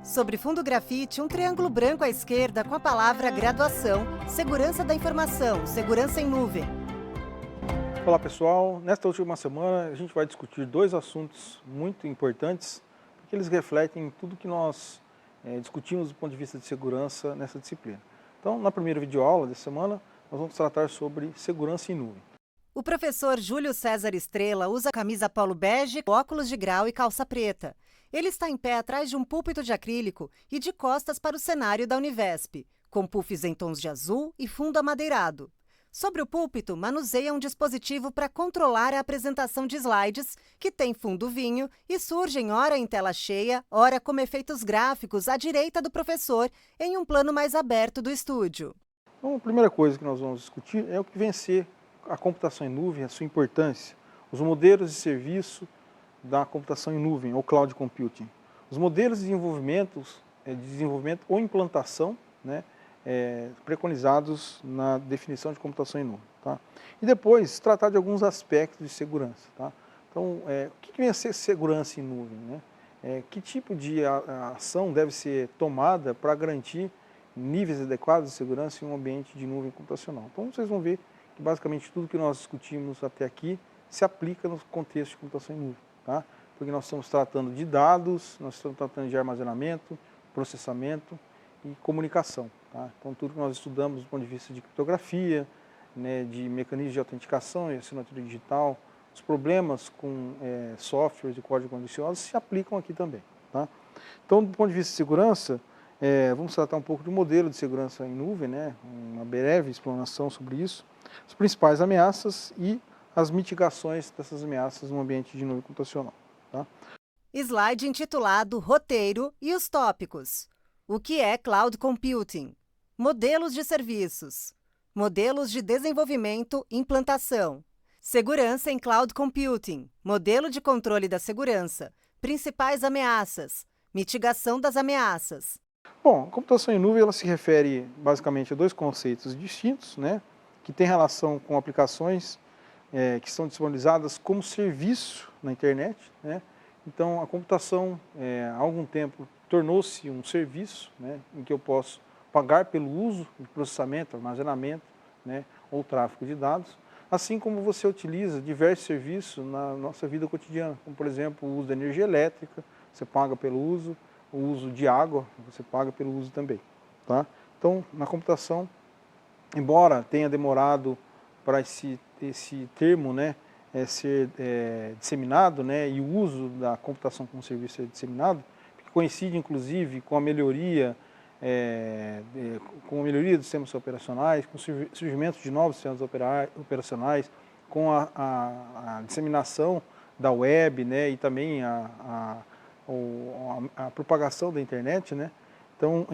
Sobre fundo grafite, um triângulo branco à esquerda com a palavra graduação, segurança da informação, segurança em nuvem. Olá pessoal, nesta última semana a gente vai discutir dois assuntos muito importantes, porque eles refletem tudo que nós discutimos do ponto de vista de segurança nessa disciplina. Então, na primeira videoaula dessa semana, nós vamos tratar sobre segurança em nuvem. O professor Júlio César Estrela usa camisa polo bege, óculos de grau e calça preta. Ele está em pé atrás de um púlpito de acrílico e de costas para o cenário da Univesp, com puffs em tons de azul e fundo amadeirado. Sobre o púlpito, manuseia um dispositivo para controlar a apresentação de slides, que tem fundo vinho e surgem ora em tela cheia, ora como efeitos gráficos à direita do professor, em um plano mais aberto do estúdio. Então, a primeira coisa que nós vamos discutir é o que vem a ser a computação em nuvem, a sua importância, os modelos de serviço da computação em nuvem, ou cloud computing, os modelos de desenvolvimento ou implantação, preconizados na definição de computação em nuvem. Tá? E depois, tratar de alguns aspectos de segurança. Tá? Então, o que vem a ser segurança em nuvem? Né? Que tipo de ação deve ser tomada para garantir níveis adequados de segurança em um ambiente de nuvem computacional? Então, vocês vão ver que basicamente tudo que nós discutimos até aqui se aplica no contexto de computação em nuvem. Tá? Porque nós estamos tratando de dados, nós estamos tratando de armazenamento, processamento e comunicação. Tá? Então, tudo que nós estudamos do ponto de vista de criptografia, de mecanismos de autenticação e assinatura digital, os problemas com softwares e código malicioso se aplicam aqui também. Tá? Então, do ponto de vista de segurança, vamos tratar um pouco do modelo de segurança em nuvem, uma breve explanação sobre isso, as principais ameaças e as mitigações dessas ameaças no ambiente de nuvem computacional. Tá? Slide intitulado Roteiro e os tópicos. O que é Cloud Computing? Modelos de serviços. Modelos de desenvolvimento e implantação. Segurança em Cloud Computing. Modelo de controle da segurança. Principais ameaças. Mitigação das ameaças. Bom, a computação em nuvem ela se refere basicamente a dois conceitos distintos, que têm relação com aplicações que são disponibilizadas como serviço na internet. Então, a computação, há algum tempo, tornou-se um serviço em que eu posso pagar pelo uso de processamento, armazenamento ou tráfego de dados, assim como você utiliza diversos serviços na nossa vida cotidiana, como, por exemplo, o uso da energia elétrica, você paga pelo uso, o uso de água, você paga pelo uso também. Tá? Então, na computação, embora tenha demorado para esse termo ser disseminado, e o uso da computação como serviço ser disseminado, que coincide inclusive com a melhoria dos sistemas operacionais, com o surgimento de novos sistemas operacionais, com a disseminação da web, e também a propagação da internet. Então,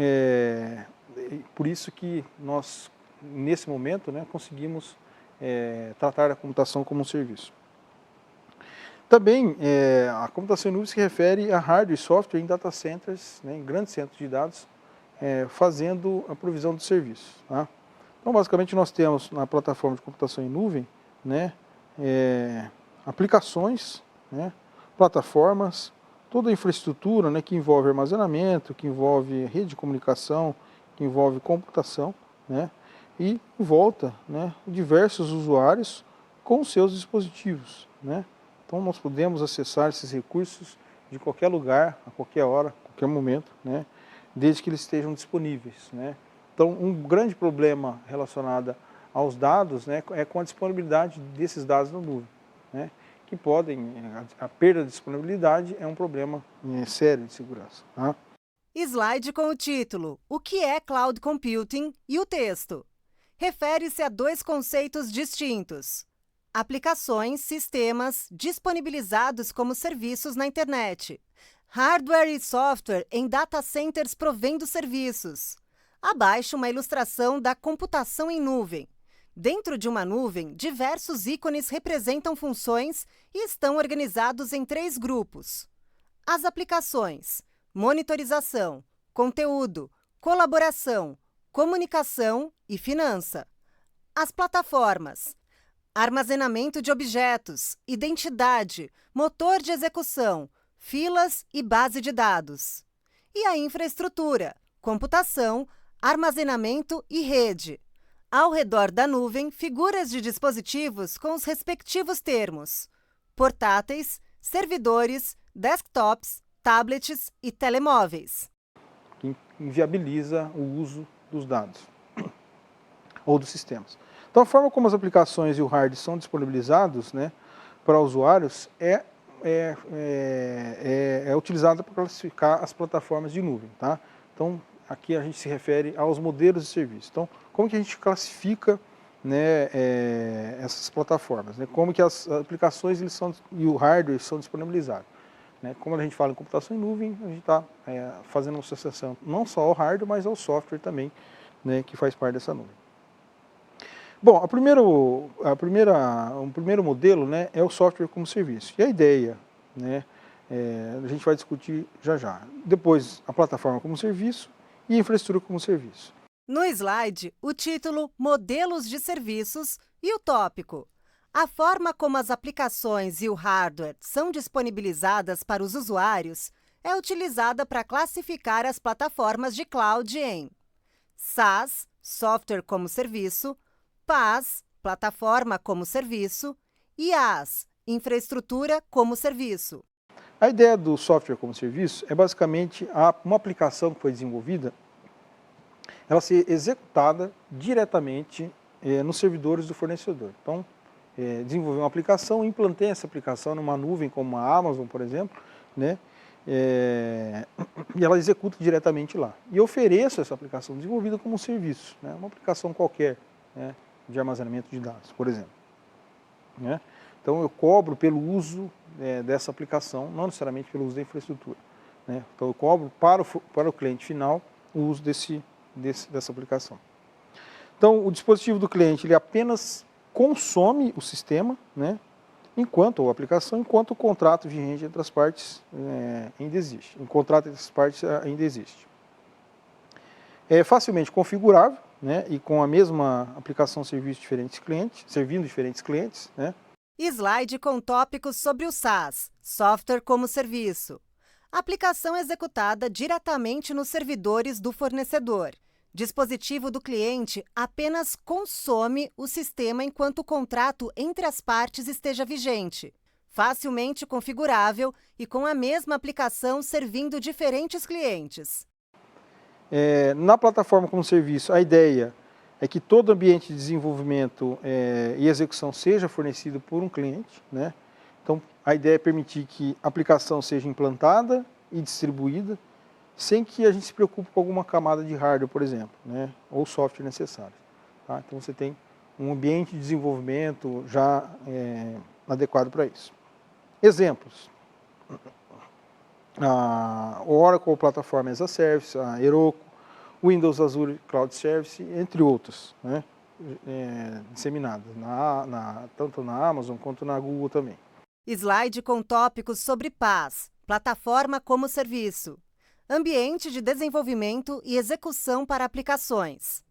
por isso que nós, nesse momento, conseguimos tratar a computação como um serviço. Também, a computação em nuvem se refere a hardware e software em data centers, em grandes centros de dados, fazendo a provisão do serviço. Tá? Então, basicamente, nós temos na plataforma de computação em nuvem, aplicações, plataformas, toda a infraestrutura que envolve armazenamento, que envolve rede de comunicação, que envolve computação, e em volta diversos usuários com seus dispositivos. Então, nós podemos acessar esses recursos de qualquer lugar, a qualquer hora, a qualquer momento, desde que eles estejam disponíveis. Então, um grande problema relacionado aos dados é com a disponibilidade desses dados na nuvem, que a perda de disponibilidade é um problema sério de segurança. Tá? Slide com o título O que é Cloud Computing e o texto. Refere-se a dois conceitos distintos. Aplicações, sistemas disponibilizados como serviços na internet. Hardware e software em data centers provendo serviços. Abaixo, uma ilustração da computação em nuvem. Dentro de uma nuvem, diversos ícones representam funções e estão organizados em 3 grupos. As aplicações: monitorização, conteúdo, colaboração, comunicação e finança. As plataformas: armazenamento de objetos, identidade, motor de execução, filas e base de dados. e a infraestrutura, computação, armazenamento e rede. Ao redor da nuvem, figuras de dispositivos com os respectivos termos: portáteis, servidores, desktops, tablets e telemóveis. Que inviabiliza o uso dos dados ou dos sistemas. Então, a forma como as aplicações e o hardware são disponibilizados, né, para usuários é utilizada para classificar as plataformas de nuvem. Tá? Então, aqui a gente se refere aos modelos de serviço. Então, como que a gente classifica, né, essas plataformas? Né? Como que as aplicações e o hardware são disponibilizados? Né? Como a gente fala em computação em nuvem, a gente está fazendo uma associação não só ao hardware, mas ao software também, né, que faz parte dessa nuvem. Bom, o primeiro modelo, né, é o software como serviço. E a ideia, né, a gente vai discutir já já. Depois, a plataforma como serviço e a infraestrutura como serviço. No slide, o título Modelos de Serviços e o tópico: a forma como as aplicações e o hardware são disponibilizadas para os usuários é utilizada para classificar as plataformas de cloud em SaaS, Software como Serviço, PaaS, Plataforma como Serviço, e IaaS, Infraestrutura como Serviço. A ideia do software como serviço é basicamente uma aplicação que foi desenvolvida, ela ser executada diretamente nos servidores do fornecedor. Então, desenvolver uma aplicação, implantei essa aplicação numa nuvem como a Amazon, por exemplo, né? E ela executa diretamente lá. E ofereço essa aplicação desenvolvida como um serviço, né? Uma aplicação qualquer, né, de armazenamento de dados, por exemplo. Né? Então eu cobro pelo uso dessa aplicação, não necessariamente pelo uso da infraestrutura. Né? Então eu cobro para o cliente final o uso dessa aplicação. Então o dispositivo do cliente ele apenas consome o sistema, né, ou a aplicação, enquanto o contrato vigente entre as partes ainda existe. O contrato entre as partes ainda existe. É facilmente configurável, né, e com a mesma aplicação servindo diferentes clientes. Né. Slide com tópicos sobre o SaaS, Software como Serviço. Aplicação executada diretamente nos servidores do fornecedor. Dispositivo do cliente apenas consome o sistema enquanto o contrato entre as partes esteja vigente. Facilmente configurável e com a mesma aplicação servindo diferentes clientes. Na plataforma como serviço, a ideia é que todo ambiente de desenvolvimento e execução seja fornecido por um cliente. Né? Então, a ideia é permitir que a aplicação seja implantada e distribuída sem que a gente se preocupe com alguma camada de hardware, por exemplo, né? Ou software necessário. Tá? Então, você tem um ambiente de desenvolvimento já adequado para isso. Exemplos. O Oracle Platform as a Service, a Heroku, Windows Azure Cloud Service, entre outros, né, disseminados, tanto na Amazon quanto na Google também. Slide com tópicos sobre PaaS, Plataforma como Serviço. Ambiente de desenvolvimento e execução para aplicações.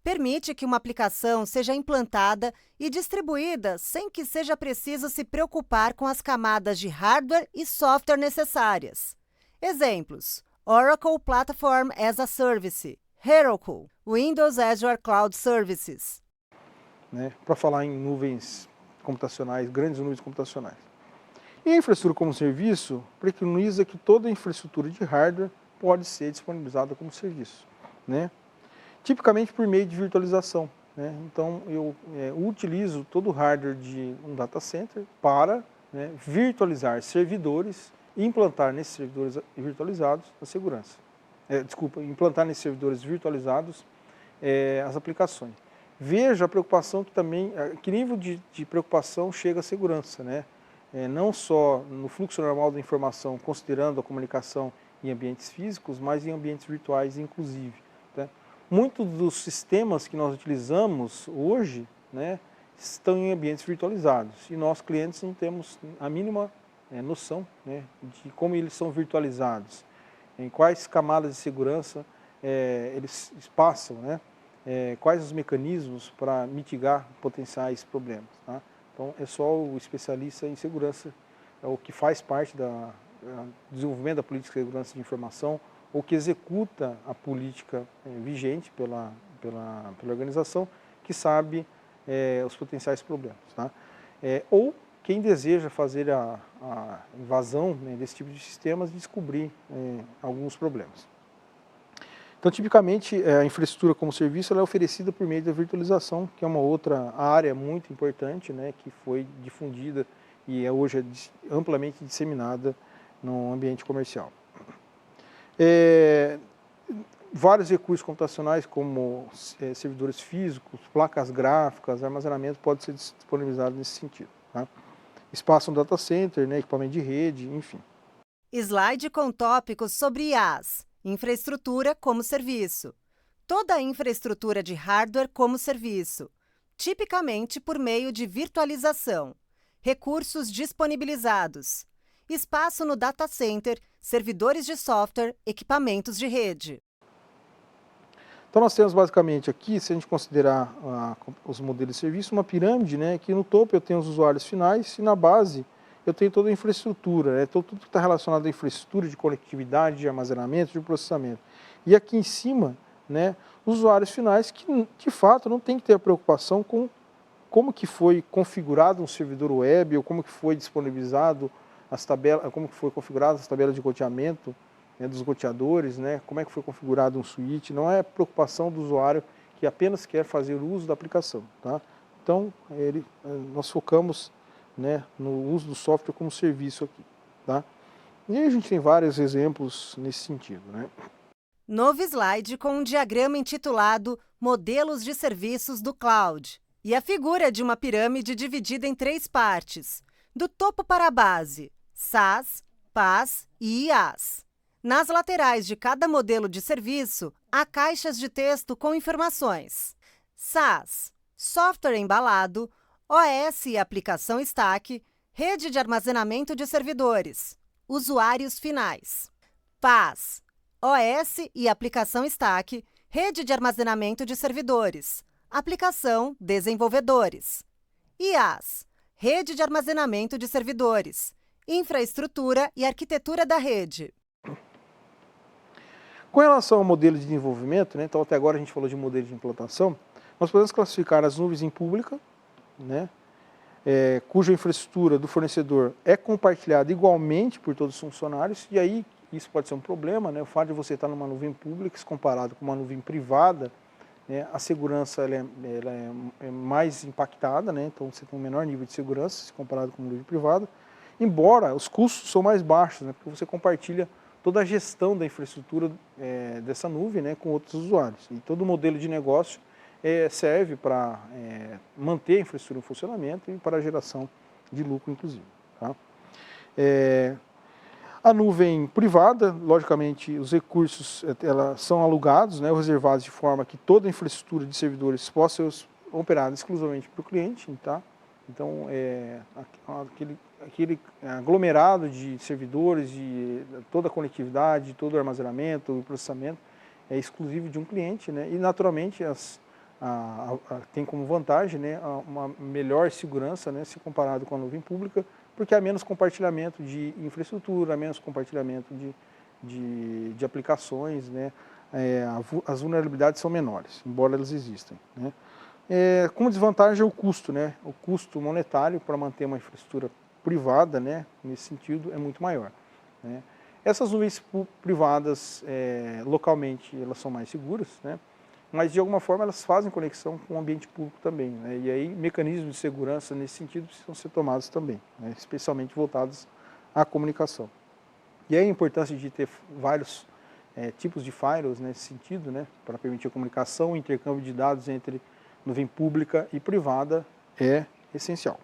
Permite que uma aplicação seja implantada e distribuída sem que seja preciso se preocupar com as camadas de hardware e software necessárias. Exemplos: Oracle Platform as a Service, Heroku, Windows Azure Cloud Services. Né, para falar em nuvens computacionais, grandes nuvens computacionais. E a infraestrutura como serviço preconiza que toda a infraestrutura de hardware pode ser disponibilizada como serviço. Né? Tipicamente por meio de virtualização. Né? Então, eu utilizo todo o hardware de um data center para, né, virtualizar servidores e implantar nesses servidores virtualizados a segurança. Implantar nesses servidores virtualizados as aplicações. Veja a preocupação que nível de preocupação chega a segurança. Né? Não só no fluxo normal da informação, considerando a comunicação em ambientes físicos, mas em ambientes virtuais inclusive. Tá? Muitos dos sistemas que nós utilizamos hoje, né, estão em ambientes virtualizados e nós, clientes, não temos a mínima noção, né, de como eles são virtualizados, em quais camadas de segurança eles passam, né, quais os mecanismos para mitigar potenciais problemas. Tá? Então, é só o especialista em segurança, o que faz parte do desenvolvimento da política de segurança de informação ou que executa a política vigente pela organização, que sabe os potenciais problemas. Tá? Ou quem deseja fazer a invasão, né, desse tipo de sistemas, descobrir alguns problemas. Então, tipicamente, a infraestrutura como serviço ela é oferecida por meio da virtualização, que é uma outra área muito importante, né, que foi difundida e hoje é amplamente disseminada no ambiente comercial. Vários recursos computacionais, como servidores físicos, placas gráficas, armazenamento, podem ser disponibilizados nesse sentido. Tá? Espaço no data center, né, equipamento de rede, enfim. Slide com tópicos sobre IaaS, infraestrutura como serviço. Toda a infraestrutura de hardware como serviço, tipicamente por meio de virtualização, recursos disponibilizados, espaço no data center, servidores de software, equipamentos de rede. Então nós temos basicamente aqui, se a gente considerar os modelos de serviço, uma pirâmide, né, que no topo eu tenho os usuários finais e na base eu tenho toda a infraestrutura, né, tudo que está relacionado à infraestrutura de conectividade, de armazenamento, de processamento. E aqui em cima, né, os usuários finais que de fato não tem que ter a preocupação com como que foi configurado um servidor web ou como que foi disponibilizado as tabelas, como que foi configurado as tabelas de roteamento, né, dos roteadores, né, como é que foi configurado um switch. Não é preocupação do usuário que apenas quer fazer o uso da aplicação. Tá? Então, nós focamos, né, no uso do software como serviço aqui. Tá? E aí a gente tem vários exemplos nesse sentido. Né? Novo slide com um diagrama intitulado Modelos de Serviços do Cloud e a figura de uma pirâmide dividida em 3 partes, do topo para a base, SaaS, PaaS e IaaS. Nas laterais de cada modelo de serviço, há caixas de texto com informações. SaaS, software embalado, OS e aplicação stack, rede de armazenamento de servidores, usuários finais. PaaS, OS e aplicação stack, rede de armazenamento de servidores, aplicação, desenvolvedores. IaaS, rede de armazenamento de servidores, infraestrutura e arquitetura da rede. Com relação ao modelo de desenvolvimento, né, então até agora a gente falou de modelo de implantação, nós podemos classificar as nuvens em pública, né, cuja infraestrutura do fornecedor é compartilhada igualmente por todos os funcionários, e aí isso pode ser um problema, né, o fato de você estar numa nuvem pública, se comparado com uma nuvem privada, né, a segurança ela é mais impactada, né, então você tem um menor nível de segurança se comparado com uma nuvem privada, embora os custos são mais baixos, né, porque você compartilha toda a gestão da infraestrutura dessa nuvem, né, com outros usuários. E todo o modelo de negócio serve para manter a infraestrutura em funcionamento e para a geração de lucro, inclusive. Tá? A nuvem privada, logicamente, os recursos são alugados, né, ou reservados de forma que toda a infraestrutura de servidores possa ser operada exclusivamente para o cliente. Tá? Então, aquele aglomerado de servidores, de toda a conectividade, todo o armazenamento, o processamento é exclusivo de um cliente, né? E naturalmente tem como vantagem, né, uma melhor segurança, né, se comparado com a nuvem pública, porque há menos compartilhamento de infraestrutura, há menos compartilhamento de aplicações, né? As vulnerabilidades são menores, embora elas existam. Né? Como desvantagem é o custo, né? O custo monetário para manter uma infraestrutura privada, né, nesse sentido, é muito maior. Né? Essas nuvens privadas, localmente, elas são mais seguras, né? Mas de alguma forma elas fazem conexão com o ambiente público também. Né? E aí mecanismos de segurança nesse sentido precisam ser tomados também, né? Especialmente voltados à comunicação. E aí a importância de ter vários tipos de firewalls nesse sentido, né, para permitir a comunicação, o intercâmbio de dados entre nuvem pública e privada é essencial.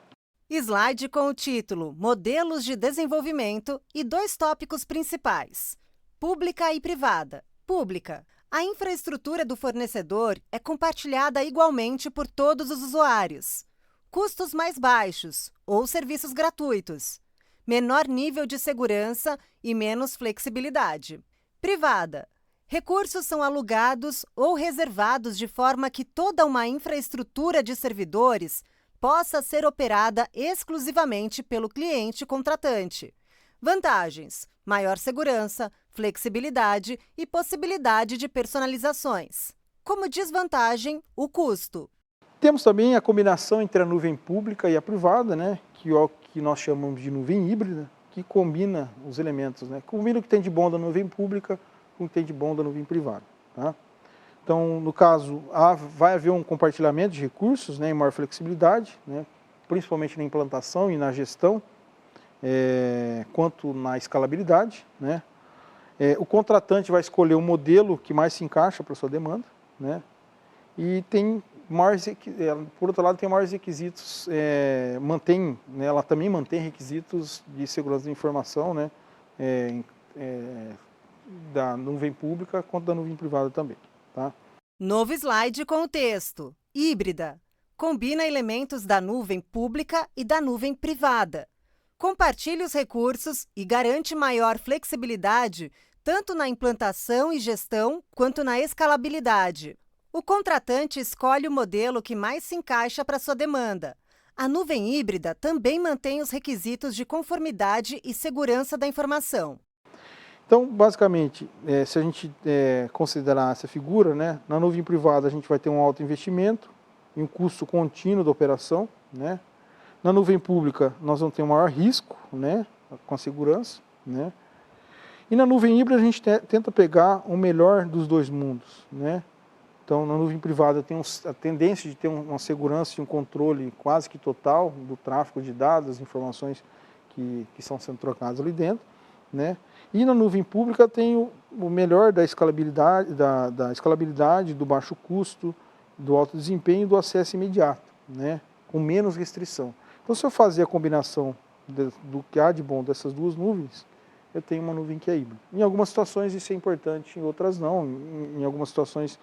Slide com o título Modelos de Desenvolvimento e 2 tópicos principais. Pública e privada. Pública. A infraestrutura do fornecedor é compartilhada igualmente por todos os usuários. Custos mais baixos ou serviços gratuitos. Menor nível de segurança e menos flexibilidade. Privada. Recursos são alugados ou reservados de forma que toda uma infraestrutura de servidores possa ser operada exclusivamente pelo cliente contratante. Vantagens: maior segurança, flexibilidade e possibilidade de personalizações. Como desvantagem, o custo. Temos também a combinação entre a nuvem pública e a privada, né, que é o que nós chamamos de nuvem híbrida, que combina os elementos, né, combina o que tem de bom da nuvem pública com o que tem de bom da nuvem privada. Tá? Então, no caso, vai haver um compartilhamento de recursos, né, e maior flexibilidade, né, principalmente na implantação e na gestão, quanto na escalabilidade. Né. O contratante vai escolher o modelo que mais se encaixa para a sua demanda, né, e tem por outro lado, tem maiores requisitos, né, ela também mantém requisitos de segurança da informação, né, da nuvem pública quanto da nuvem privada também. Tá? Novo slide com o texto. Híbrida. Combina elementos da nuvem pública e da nuvem privada. Compartilha os recursos e garante maior flexibilidade tanto na implantação e gestão quanto na escalabilidade. O contratante escolhe o modelo que mais se encaixa para sua demanda. A nuvem híbrida também mantém os requisitos de conformidade e segurança da informação. Então, basicamente, se a gente considerar essa figura, né, na nuvem privada a gente vai ter um alto investimento e um custo contínuo da operação. Né? Na nuvem pública nós vamos ter um maior risco, né, com a segurança. Né? E na nuvem híbrida a gente tenta pegar o melhor dos dois mundos. Né? Então, na nuvem privada tem a tendência de ter uma segurança e um controle quase que total do tráfego de dados, das informações que estão sendo trocadas ali dentro. Né? E na nuvem pública tem o melhor da escalabilidade, do baixo custo, do alto desempenho e do acesso imediato, né? Com menos restrição. Então, se eu fazer a combinação do que há de bom dessas duas nuvens, eu tenho uma nuvem que é híbrida. Em algumas situações isso é importante, em outras não. Em algumas situações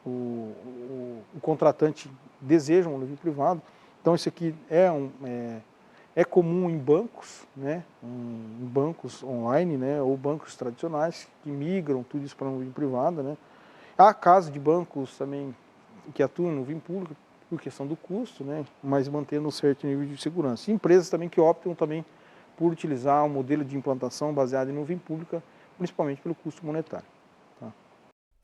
o contratante deseja uma nuvem privada. Então, isso aqui é comum em bancos, né, em bancos online, né, ou bancos tradicionais que migram tudo isso para a nuvem privada. Né. Há casos de bancos também que atuam em nuvem pública por questão do custo, né, mas mantendo um certo nível de segurança. E empresas também que optam também por utilizar um modelo de implantação baseado em nuvem pública, principalmente pelo custo monetário. Tá.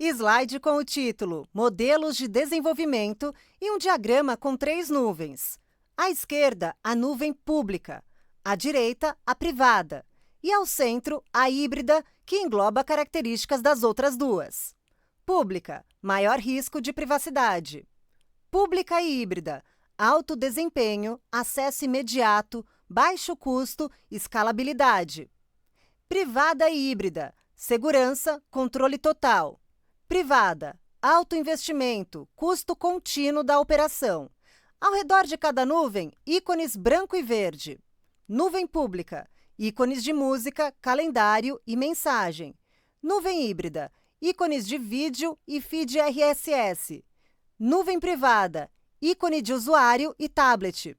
Slide com o título Modelos de Desenvolvimento e um diagrama com 3 nuvens. À esquerda, a nuvem pública, à direita, a privada, e ao centro, a híbrida, que engloba características das outras duas. Pública, maior risco de privacidade. Pública e híbrida, alto desempenho, acesso imediato, baixo custo, escalabilidade. Privada e híbrida, segurança, controle total. Privada, alto investimento, custo contínuo da operação. Ao redor de cada nuvem, ícones branco e verde. Nuvem pública, ícones de música, calendário e mensagem. Nuvem híbrida, ícones de vídeo e feed RSS. Nuvem privada, ícone de usuário e tablet.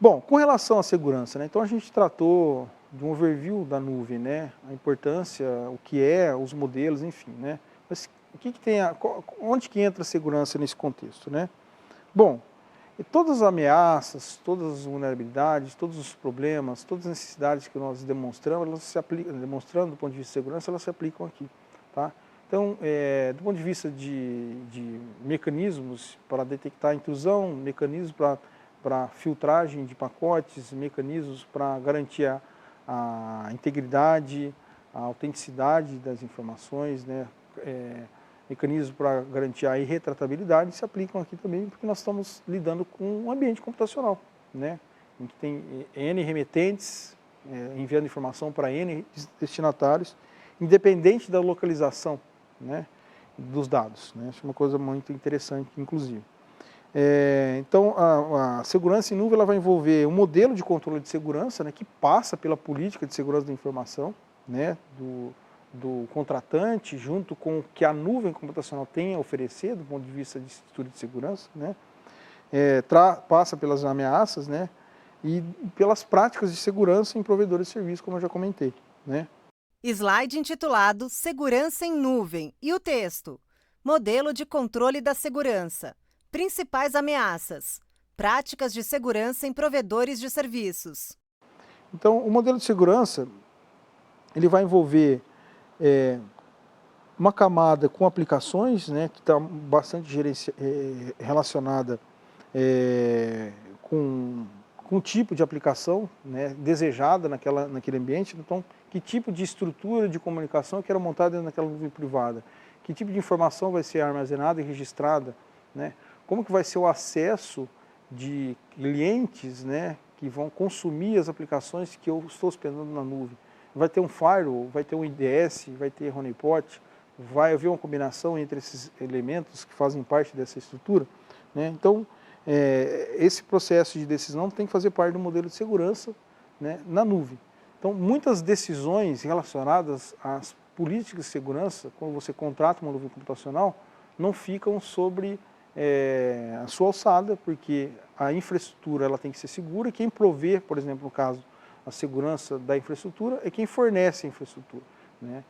Bom, com relação à segurança, né, então a gente tratou de um overview da nuvem, né, a importância, o que é, os modelos, enfim. Né, mas onde que entra a segurança nesse contexto? Né? Bom, todas as ameaças, todas as vulnerabilidades, todos os problemas, todas as necessidades que nós demonstramos, elas se aplicam, demonstrando do ponto de vista de segurança, elas se aplicam aqui. Tá? Então, do ponto de vista de mecanismos para detectar intrusão, mecanismos para filtragem de pacotes, mecanismos para garantir a integridade, a autenticidade das informações, né? Mecanismos para garantir a irretratabilidade se aplicam aqui também, porque nós estamos lidando com um ambiente computacional, né? Em que tem N remetentes enviando informação para N destinatários, independente da localização, né, dos dados. Né? Isso é uma coisa muito interessante, inclusive. Então, a segurança em nuvem ela vai envolver um modelo de controle de segurança, né, que passa pela política de segurança da informação, né, do contratante, junto com o que a nuvem computacional tem a oferecer, do ponto de vista de estrutura de segurança, né, passa pelas ameaças, né, e pelas práticas de segurança em provedores de serviço, como eu já comentei. Né. Slide intitulado Segurança em Nuvem e o texto Modelo de Controle da Segurança. Principais ameaças. Práticas de segurança em provedores de serviços. Então, o modelo de segurança, ele vai envolver uma camada com aplicações, né, que está bastante relacionada com o tipo de aplicação, né, desejada naquele ambiente. Então, que tipo de estrutura de comunicação eu quero montar dentro daquela nuvem privada? Que tipo de informação vai ser armazenada e registrada? Né? Como que vai ser o acesso de clientes, né, que vão consumir as aplicações que eu estou hospedando na nuvem? Vai ter um firewall, vai ter um IDS, vai ter honeypot, vai haver uma combinação entre esses elementos que fazem parte dessa estrutura, né? Então, esse processo de decisão tem que fazer parte do modelo de segurança, né, na nuvem. Então, muitas decisões relacionadas às políticas de segurança, quando você contrata uma nuvem computacional, não ficam sobre a sua alçada, porque a infraestrutura ela tem que ser segura, e quem prover, por exemplo, no caso, a segurança da infraestrutura, é quem fornece a infraestrutura, né?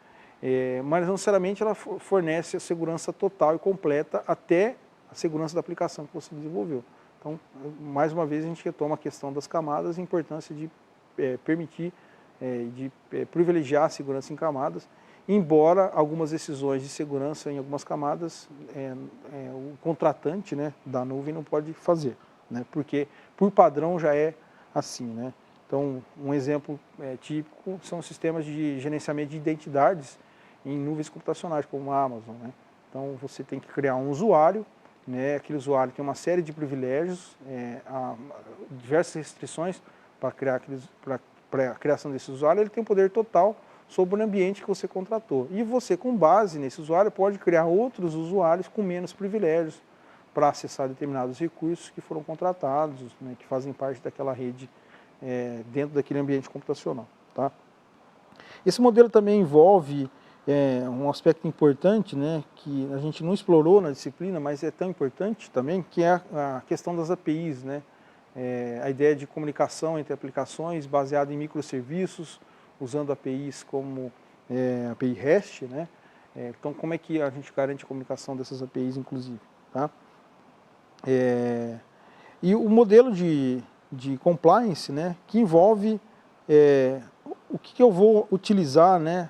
Mas não necessariamente ela fornece a segurança total e completa até a segurança da aplicação que você desenvolveu. Então, mais uma vez, a gente retoma a questão das camadas e a importância de permitir, de privilegiar a segurança em camadas, embora algumas decisões de segurança em algumas camadas, o contratante, né, da nuvem não pode fazer, né, porque por padrão já é assim, né. Então, um exemplo típico são os sistemas de gerenciamento de identidades em nuvens computacionais, como a Amazon, né. Então, você tem que criar um usuário, né, aquele usuário tem uma série de privilégios, diversas restrições para a criação desse usuário, ele tem o poder total sobre o ambiente que você contratou. E você, com base nesse usuário, pode criar outros usuários com menos privilégios para acessar determinados recursos que foram contratados, né, que fazem parte daquela rede dentro daquele ambiente computacional. Tá? Esse modelo também envolve um aspecto importante, né, que a gente não explorou na disciplina, mas é tão importante também, que é a questão das APIs, né? A ideia de comunicação entre aplicações baseada em microserviços, usando APIs como API REST, né? Então, como é que a gente garante a comunicação dessas APIs, inclusive? Tá? E o modelo de compliance, né, que envolve o que eu vou utilizar, né,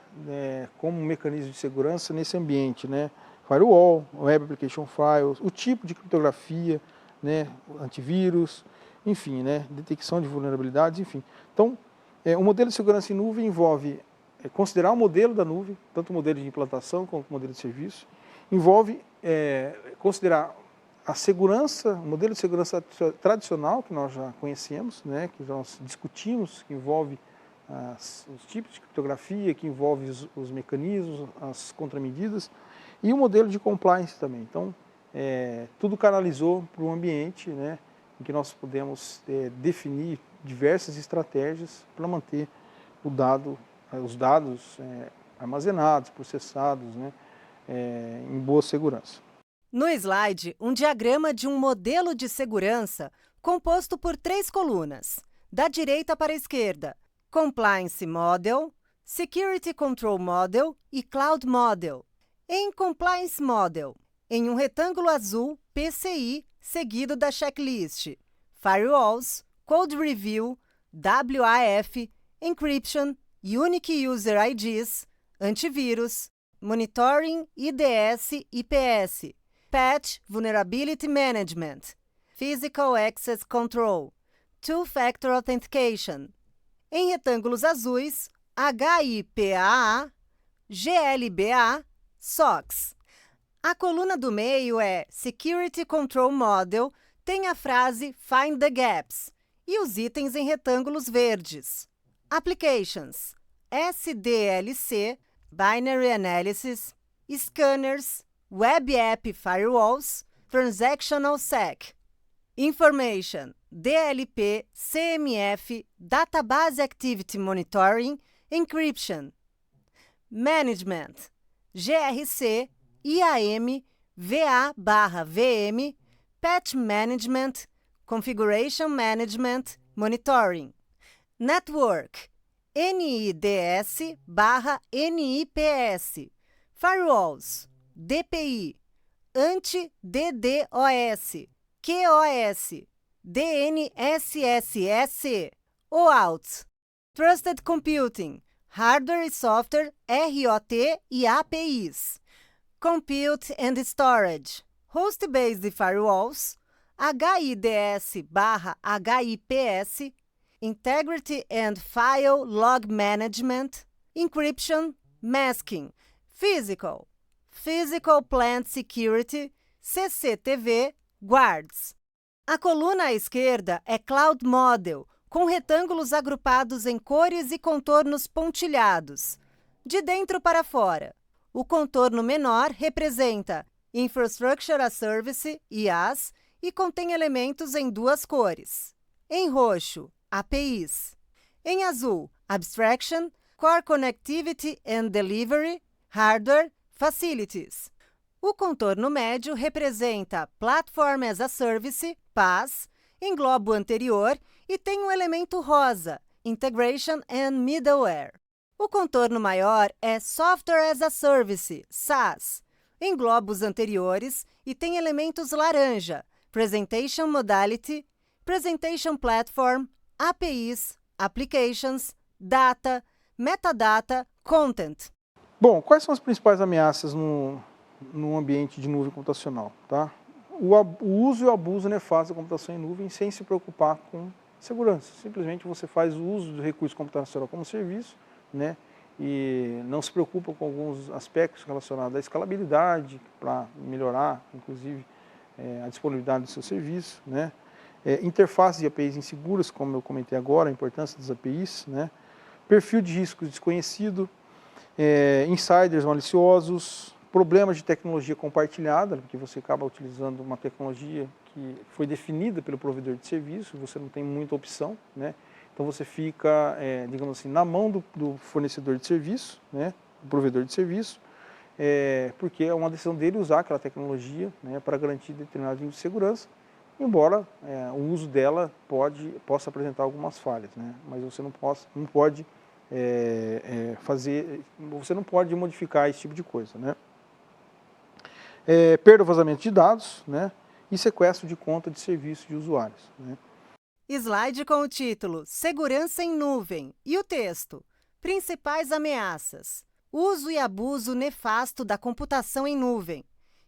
como mecanismo de segurança nesse ambiente, né? Firewall, Web Application Files, o tipo de criptografia, né, antivírus, enfim, né, detecção de vulnerabilidades, enfim. Então, o modelo de segurança em nuvem envolve considerar o modelo da nuvem, tanto o modelo de implantação quanto o modelo de serviço, envolve considerar a segurança, o modelo de segurança tradicional que nós já conhecemos, né, que nós discutimos, que envolve os tipos de criptografia, que envolve os mecanismos, as contramedidas, e o modelo de compliance também. Então, tudo canalizou para um ambiente, né, em que nós podemos definir diversas estratégias para manter os dados armazenados, processados, né, em boa segurança. No slide, um diagrama de um modelo de segurança composto por 3 colunas, da direita para a esquerda: Compliance Model, Security Control Model e Cloud Model. Em Compliance Model, em um retângulo azul, PCI, seguido da checklist: Firewalls, Code Review, WAF, Encryption, Unique User IDs, Antivírus, Monitoring, IDS, IPS, Patch Vulnerability Management, Physical Access Control, Two-Factor Authentication. Em retângulos azuis, HIPAA, GLBA, SOX. A coluna do meio é Security Control Model, tem a frase Find the Gaps, e os itens em retângulos verdes. Applications, SDLC, Binary Analysis, Scanners, Web App Firewalls, Transactional SEC. Information, DLP, CMF, Database Activity Monitoring, Encryption. Management, GRC, IAM, VA/VM, Patch Management, Configuration Management, Monitoring. Network, NIDS/NIPS, Firewalls, DPI, Anti-DDoS, QoS, DNSSS, OAuth, Trusted Computing, Hardware e Software, ROT e APIs. Compute and Storage, Host-Based Firewalls, HIDS/HIPS, Integrity and File Log Management, Encryption, Masking, Physical Plant Security, CCTV, Guards. A coluna à esquerda é Cloud Model, com retângulos agrupados em cores e contornos pontilhados, de dentro para fora. O contorno menor representa Infrastructure as Service, IaaS, e contém elementos em duas cores. Em roxo, APIs. Em azul, Abstraction, Core Connectivity and Delivery, Hardware, Facilities. O contorno médio representa Platform as a Service, PaaS, engloba o anterior e tem um elemento rosa, Integration and Middleware. O contorno maior é Software as a Service, SaaS, engloba os anteriores e tem elementos laranja, Presentation Modality, Presentation Platform, APIs, Applications, Data, Metadata, Content. Bom, quais são as principais ameaças no ambiente de nuvem computacional? Tá? O uso e o abuso nefasto da computação em nuvem sem se preocupar com segurança. Simplesmente você faz o uso do recurso computacional como serviço, né? E não se preocupa com alguns aspectos relacionados à escalabilidade, para melhorar, inclusive, a disponibilidade do seu serviço, né? Interfaces de APIs inseguras, como eu comentei agora, a importância das APIs, né? Perfil de risco desconhecido, insiders maliciosos, problemas de tecnologia compartilhada, porque você acaba utilizando uma tecnologia que foi definida pelo provedor de serviço, você não tem muita opção, né? Então você fica, digamos assim, na mão do fornecedor de serviço, né? Do provedor de serviço, porque é uma decisão dele usar aquela tecnologia, né, para garantir determinado nível de segurança, embora o uso dela possa apresentar algumas falhas, né? Mas você não pode você não pode modificar esse tipo de coisa, né? Perda ou vazamento de dados, né? E sequestro de conta de serviço de usuários, né? Slide com o título Segurança em Nuvem e o texto Principais ameaças. Uso e abuso nefasto da computação em nuvem.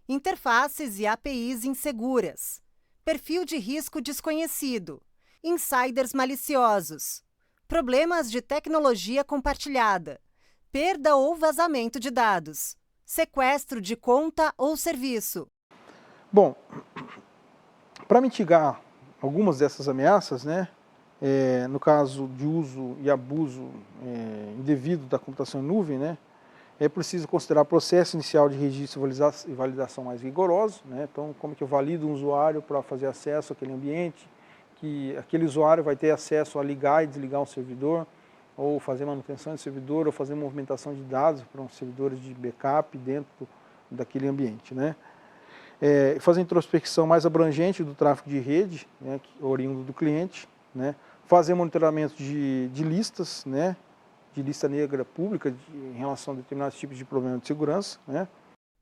Interfaces e APIs inseguras. Perfil de risco desconhecido. Insiders maliciosos. Problemas de tecnologia compartilhada. Perda ou vazamento de dados. Sequestro de conta ou serviço. Bom, para mitigar algumas dessas ameaças, né, no caso de uso e abuso indevido da computação em nuvem, né, é preciso considerar o processo inicial de registro e validação mais rigoroso, né? Então, como que eu valido um usuário para fazer acesso àquele ambiente, que aquele usuário vai ter acesso a ligar e desligar um servidor, ou fazer manutenção de servidor, ou fazer movimentação de dados para uns servidores de backup dentro daquele ambiente, né? Fazer introspecção mais abrangente do tráfego de rede, né, oriundo do cliente, né? Fazer monitoramento de listas, né, de lista negra pública em relação a determinados tipos de problemas de segurança, né?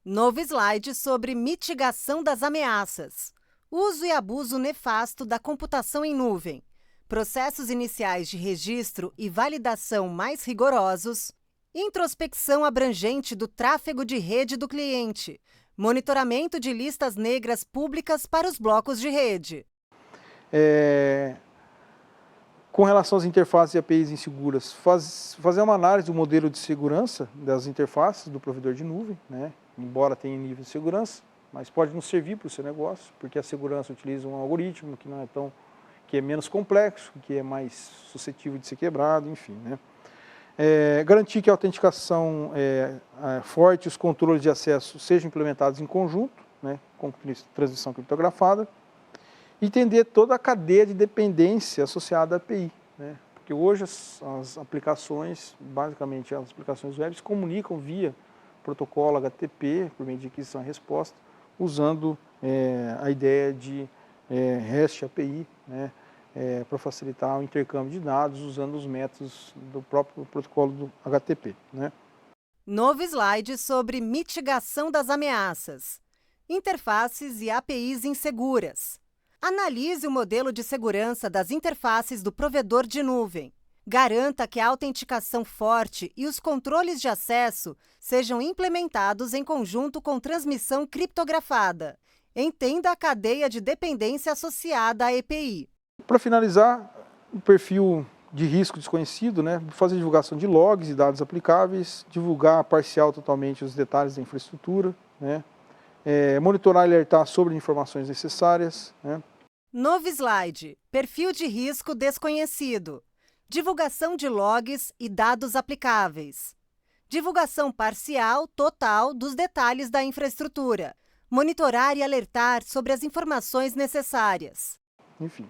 Novo slide sobre mitigação das ameaças. Uso e abuso nefasto da computação em nuvem. Processos iniciais de registro e validação mais rigorosos. Introspecção abrangente do tráfego de rede do cliente. Monitoramento de listas negras públicas para os blocos de rede. Com relação às interfaces e APIs inseguras, fazer uma análise do modelo de segurança das interfaces do provedor de nuvem, né? Embora tenha nível de segurança, mas pode não servir para o seu negócio, porque a segurança utiliza um algoritmo que é menos complexo, que é mais suscetível de ser quebrado, enfim, né? Garantir que a autenticação forte e os controles de acesso sejam implementados em conjunto, né, com transmissão criptografada. Entender toda a cadeia de dependência associada à API, né? Porque hoje as aplicações, basicamente as aplicações web, se comunicam via protocolo HTTP, por meio de aquisição e resposta, usando a ideia de REST API, né? Para facilitar o intercâmbio de dados, usando os métodos do próprio protocolo do HTTP, né? Novo slide sobre mitigação das ameaças. Interfaces e APIs inseguras. Analise o modelo de segurança das interfaces do provedor de nuvem. Garanta que a autenticação forte e os controles de acesso sejam implementados em conjunto com transmissão criptografada. Entenda a cadeia de dependência associada à EPI. Para finalizar, o perfil de risco desconhecido, né? Fazer divulgação de logs e dados aplicáveis, divulgar parcial totalmente os detalhes da infraestrutura, né? Monitorar e alertar sobre informações necessárias, né? Novo slide: perfil de risco desconhecido. Divulgação de logs e dados aplicáveis. Divulgação parcial, total, dos detalhes da infraestrutura. Monitorar e alertar sobre as informações necessárias. Enfim.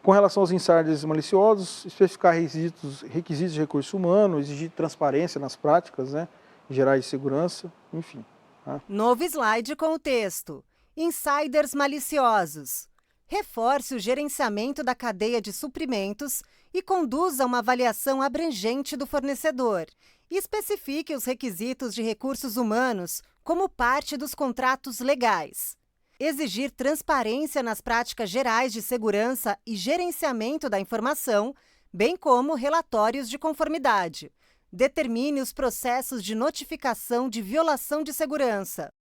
Com relação aos insiders maliciosos, especificar requisitos de recurso humano, exigir transparência nas práticas, né, gerais de segurança, enfim. Tá? Novo slide com o texto: insiders maliciosos. Reforce o gerenciamento da cadeia de suprimentos e conduza uma avaliação abrangente do fornecedor. Especifique os requisitos de recursos humanos como parte dos contratos legais. Exigir transparência nas práticas gerais de segurança e gerenciamento da informação, bem como relatórios de conformidade. Determine os processos de notificação de violação de segurança.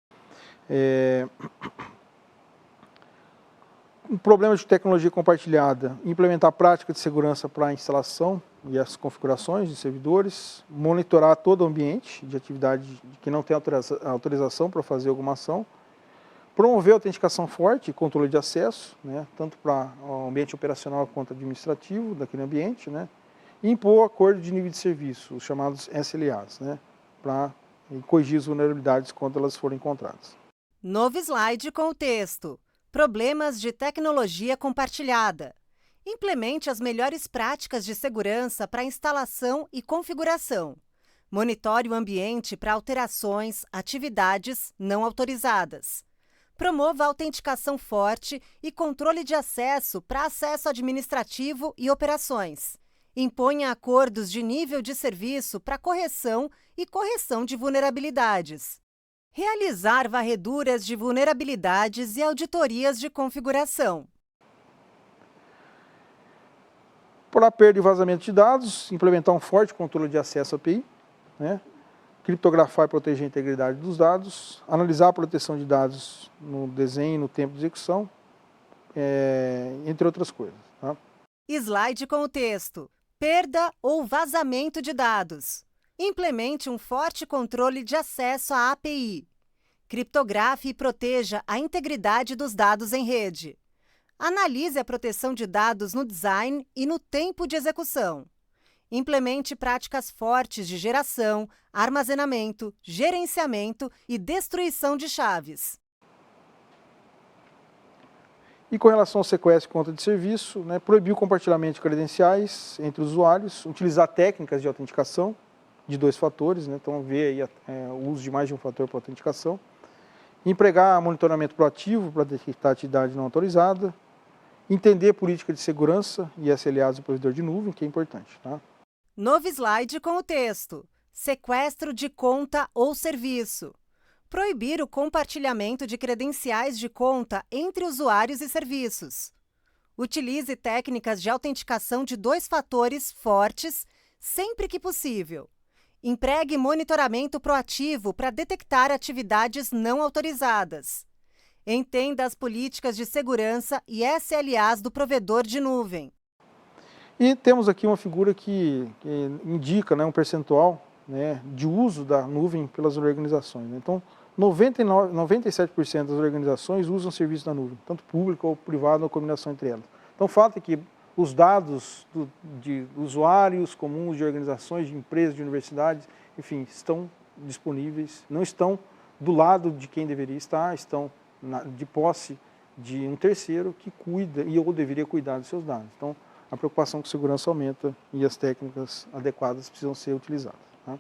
Um problema de tecnologia compartilhada, implementar a prática de segurança para a instalação e as configurações de servidores, monitorar todo o ambiente de atividade que não tem autorização para fazer alguma ação, promover a autenticação forte e controle de acesso, né, tanto para o ambiente operacional quanto administrativo daquele ambiente, né, e impor acordo de nível de serviço, os chamados SLAs, né, para corrigir as vulnerabilidades quando elas forem encontradas. Novo slide com o texto: problemas de tecnologia compartilhada. Implemente as melhores práticas de segurança para instalação e configuração. Monitore o ambiente para alterações, atividades não autorizadas. Promova a autenticação forte e controle de acesso para acesso administrativo e operações. Imponha acordos de nível de serviço para correção e correção de vulnerabilidades. Realizar varreduras de vulnerabilidades e auditorias de configuração. Para perda e vazamento de dados, implementar um forte controle de acesso à API, né? Criptografar e proteger a integridade dos dados, analisar a proteção de dados no desenho e no tempo de execução, entre outras coisas. Tá? Slide com o texto: perda ou vazamento de dados. Implemente um forte controle de acesso à API. Criptografe e proteja a integridade dos dados em rede. Analise a proteção de dados no design e no tempo de execução. Implemente práticas fortes de geração, armazenamento, gerenciamento e destruição de chaves. E com relação ao sequestro e conta de serviço, né, proibir o compartilhamento de credenciais entre usuários, utilizar técnicas de autenticação de 2 fatores, né, então ver aí, o uso de mais de um fator para autenticação, empregar monitoramento proativo para detectar atividade não autorizada, entender política de segurança e SLAs do provedor de nuvem, que é importante. Tá? Novo slide com o texto: sequestro de conta ou serviço. Proibir o compartilhamento de credenciais de conta entre usuários e serviços. Utilize técnicas de autenticação de 2 fatores fortes sempre que possível. Empregue monitoramento proativo para detectar atividades não autorizadas. Entenda as políticas de segurança e SLAs do provedor de nuvem. E temos aqui uma figura que indica, né, um percentual, né, de uso da nuvem pelas organizações. Então, 97% das organizações usam serviço da nuvem, tanto público ou privado, ou combinação entre elas. Então, o fato é que os dados de usuários comuns, de organizações, de empresas, de universidades, enfim, estão disponíveis, não estão do lado de quem deveria estar, estão de posse de um terceiro que cuida ou deveria cuidar dos seus dados. Então, a preocupação com segurança aumenta e as técnicas adequadas precisam ser utilizadas. Tá?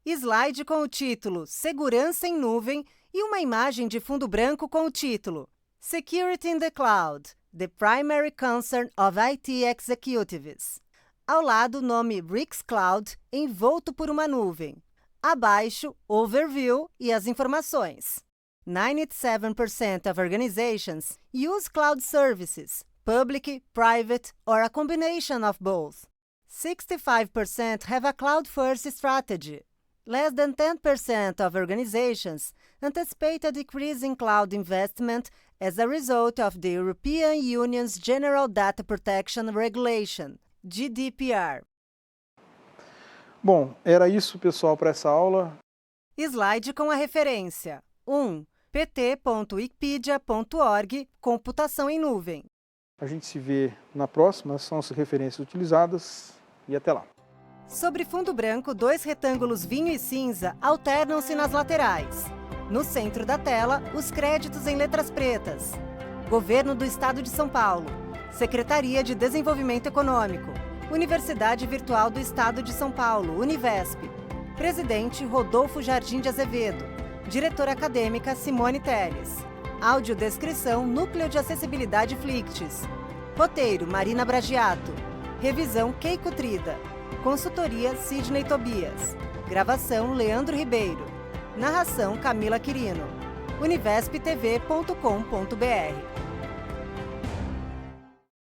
Slide com o título Segurança em Nuvem e uma imagem de fundo branco com o título Security in the Cloud, the Primary Concern of IT Executives. Ao lado, o nome RIX Cloud, envolto por uma nuvem. Abaixo, Overview e as informações. 97% of organizations use cloud services, public, private, or a combination of both. 65% have a cloud-first strategy. Less than 10% of organizations anticipate a decrease in cloud investment as a result of the European Union's General Data Protection Regulation, GDPR. Bom, era isso, pessoal, para essa aula. Slide com a referência 1. pt.wikipedia.org Computação em nuvem. A gente se vê na próxima, são as referências utilizadas e até lá. Sobre fundo branco, 2 retângulos vinho e cinza alternam-se nas laterais. No centro da tela, os créditos em letras pretas. Governo do Estado de São Paulo. Secretaria de Desenvolvimento Econômico. Universidade Virtual do Estado de São Paulo, Univesp. Presidente Rodolfo Jardim de Azevedo. Diretora acadêmica Simone Telles. Audiodescrição Núcleo de Acessibilidade Flictis. Roteiro Marina Bragiato. Revisão Keiko Trida. Consultoria Sidney Tobias. Gravação Leandro Ribeiro. Narração Camila Quirino. univesptv.com.br